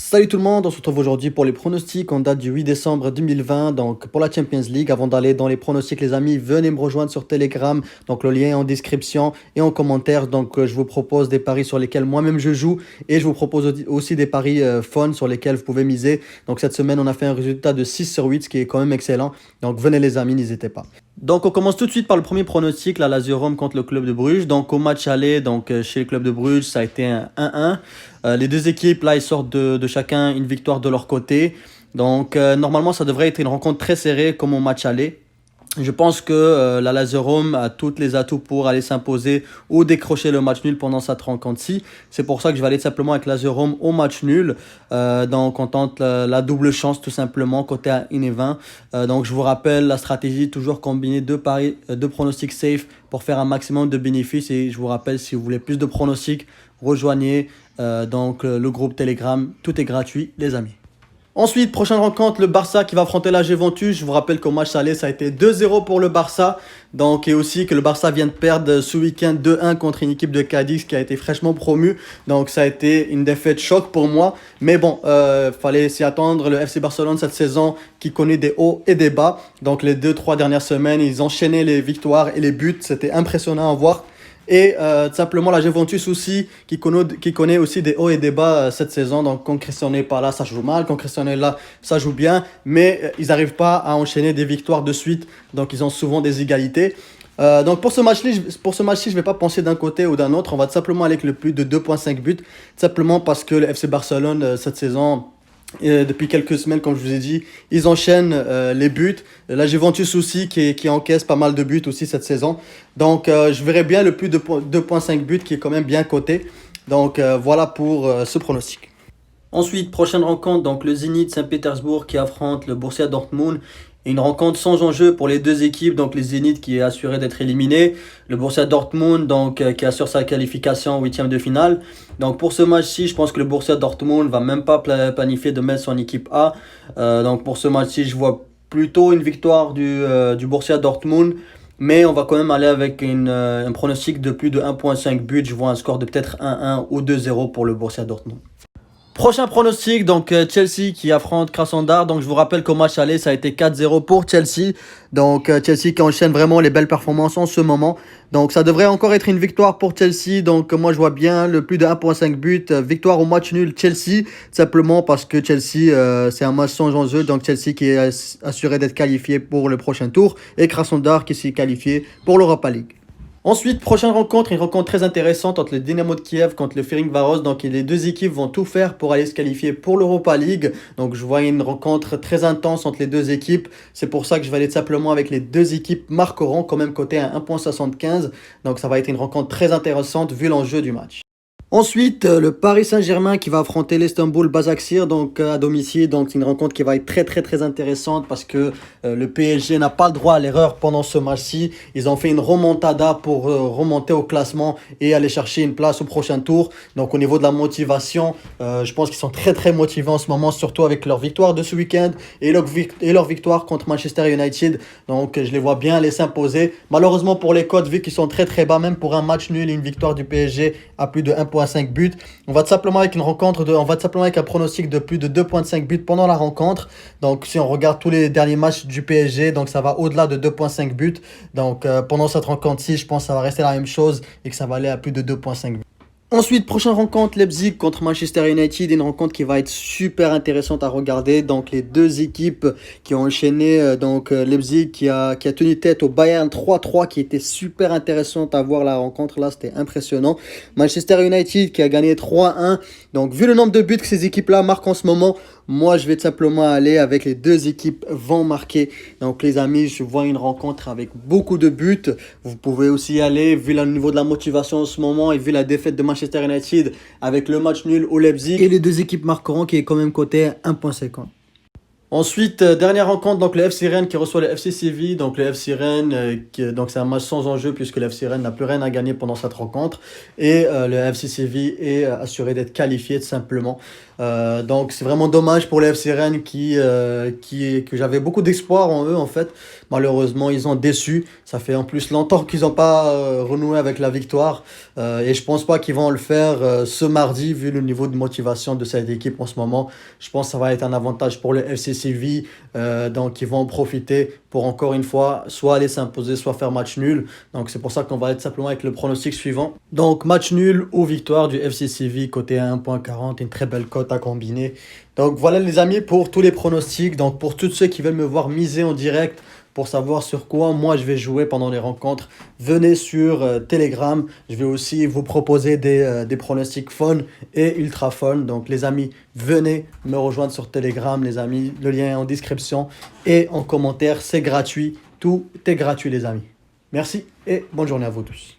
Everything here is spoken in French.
Salut tout le monde, on se retrouve aujourd'hui pour les pronostics en date du 8 décembre 2020, donc pour la Champions League. Avant d'aller dans les pronostics les amis, venez me rejoindre sur Telegram, donc le lien est en description et en commentaire. Donc je vous propose des paris sur lesquels moi-même je joue et je vous propose aussi des paris fun sur lesquels vous pouvez miser. Donc cette semaine on a fait un résultat de 6 sur 8, ce qui est quand même excellent. Donc venez les amis, n'hésitez pas. Donc on commence tout de suite par le premier pronostic, la Lazio Rome contre le club de Bruges. Donc au match aller, chez le club de Bruges, ça a été un 1-1. Les deux équipes là, ils sortent de chacun une victoire de leur côté. Normalement, ça devrait être une rencontre très serrée comme au match aller. Je pense que la Lazio Rome a tous les atouts pour aller s'imposer ou décrocher le match nul pendant cette rencontre-ci. C'est pour ça que je vais aller simplement avec Lazio Rome au match nul. On tente la double chance tout simplement côté à 1,20. Donc je vous rappelle la stratégie, toujours combiner deux paris, deux pronostics safe pour faire un maximum de bénéfices. Et je vous rappelle, si vous voulez plus de pronostics, rejoignez le groupe Telegram. Tout est gratuit les amis. Ensuite, prochaine rencontre, le Barça qui va affronter la Juventus. Je vous rappelle qu'au match aller, ça a été 2-0 pour le Barça. Et aussi que le Barça vient de perdre ce week-end 2-1 contre une équipe de Cadiz qui a été fraîchement promue. Donc ça a été une défaite choc pour moi. Mais bon, fallait s'y attendre. Le FC Barcelone cette saison qui connaît des hauts et des bas. Donc les 2-3 dernières semaines, ils enchaînaient les victoires et les buts. C'était impressionnant à voir. Et simplement la Juventus aussi, qui connaît aussi des hauts et des bas cette saison. Donc quand Cristiano n'est pas là, ça joue mal. Quand Cristiano est là, ça joue bien. Mais ils n'arrivent pas à enchaîner des victoires de suite. Donc ils ont souvent des égalités. Pour ce match-ci, je ne vais pas penser d'un côté ou d'un autre. On va tout simplement aller avec le plus de 2,5 buts. Simplement parce que le FC Barcelone, cette saison, depuis quelques semaines, comme je vous ai dit, ils enchaînent les buts. La Juventus aussi qui encaisse pas mal de buts aussi cette saison. Je verrai bien le plus de 2,5 buts qui est quand même bien coté. Voilà pour ce pronostic. Ensuite, prochaine rencontre, donc le Zénith Saint-Pétersbourg qui affronte le Borussia Dortmund. Une rencontre sans enjeu pour les deux équipes, donc les Zénith qui est assuré d'être éliminé, le Borussia Dortmund qui assure sa qualification en huitième de finale. Donc pour ce match-ci, je pense que le Borussia Dortmund va même pas planifier de mettre son équipe A. Pour ce match-ci, je vois plutôt une victoire du Borussia Dortmund. Mais on va quand même aller avec un pronostic de plus de 1,5 buts. Je vois un score de peut-être 1-1 ou 2-0 pour le Borussia Dortmund. Prochain pronostic, Chelsea qui affronte Krasnodar. Donc je vous rappelle qu'au match aller, ça a été 4-0 pour Chelsea. Chelsea qui enchaîne vraiment les belles performances en ce moment. Donc ça devrait encore être une victoire pour Chelsea. Donc moi je vois bien le plus de 1,5 but. Victoire au match nul Chelsea. Simplement parce que Chelsea, c'est un match sans enjeu. Donc Chelsea qui est assuré d'être qualifié pour le prochain tour. Et Krasnodar qui s'est qualifié pour l'Europa League. Ensuite, prochaine rencontre, une rencontre très intéressante entre le Dynamo de Kiev contre le Ferencváros. Les deux équipes vont tout faire pour aller se qualifier pour l'Europa League. Donc je vois une rencontre très intense entre les deux équipes. C'est pour ça que je vais aller simplement avec les deux équipes marqueront quand même coté à 1,75. Donc ça va être une rencontre très intéressante vu l'enjeu du match. Ensuite, le Paris Saint-Germain qui va affronter l'Istanbul Basaksehir à domicile. C'est une rencontre qui va être très très très intéressante parce que le PSG n'a pas le droit à l'erreur pendant ce match-ci. Ils ont fait une remontada pour remonter au classement et aller chercher une place au prochain tour. Donc au niveau de la motivation, je pense qu'ils sont très très motivés en ce moment, surtout avec leur victoire de ce week-end et leur victoire contre Manchester United. Je les vois bien aller s'imposer. Malheureusement pour les cotes, vu qu'ils sont très très bas, même pour un match nul et une victoire du PSG à plus de 1,5 buts. On va tout simplement avec un pronostic de plus de 2,5 buts pendant la rencontre. Si on regarde tous les derniers matchs du PSG, ça va au-delà de 2,5 buts. Pendant cette rencontre-ci, je pense que ça va rester la même chose et que ça va aller à plus de 2,5 buts. Ensuite, prochaine rencontre, Leipzig contre Manchester United, une rencontre qui va être super intéressante à regarder. Les deux équipes qui ont enchaîné, Leipzig qui a tenu tête au Bayern 3-3, qui était super intéressante à voir la rencontre là, c'était impressionnant. Manchester United qui a gagné 3-1. Vu le nombre de buts que ces équipes-là marquent en ce moment, moi je vais tout simplement aller avec les deux équipes vont marquer. Les amis, je vois une rencontre avec beaucoup de buts. Vous pouvez aussi y aller, vu le niveau de la motivation en ce moment et vu la défaite de Manchester United avec le match nul au Leipzig. Et les deux équipes marqueront qui est quand même coté 1,50. Ensuite, dernière rencontre, le FC Rennes qui reçoit le FC Séville. Le FC Rennes, c'est un match sans enjeu puisque le FC Rennes n'a plus rien à gagner pendant cette rencontre. Et le FC Séville est assuré d'être qualifié tout simplement. Donc c'est vraiment dommage pour les FC Rennes que j'avais beaucoup d'espoir en eux en fait. Malheureusement, ils ont déçu. Ça fait en plus longtemps qu'ils n'ont pas renoué avec la victoire. Et je pense pas qu'ils vont le faire ce mardi vu le niveau de motivation de cette équipe en ce moment. Je pense que ça va être un avantage pour le FC Séville. Donc ils vont en profiter pour encore une fois soit aller s'imposer, soit faire match nul. Donc c'est pour ça qu'on va être simplement avec le pronostic suivant. Donc match nul ou victoire du FC Séville côté 1,40, une très belle cote à combiner. Donc voilà les amis pour tous les pronostics. Donc pour tous ceux qui veulent me voir miser en direct pour savoir sur quoi moi je vais jouer pendant les rencontres, venez sur Telegram. Je vais aussi vous proposer des pronostics fun et ultra fun. Donc les amis, venez me rejoindre sur Telegram les amis. Le lien est en description et en commentaire. C'est gratuit. Tout est gratuit les amis. Merci et bonne journée à vous tous.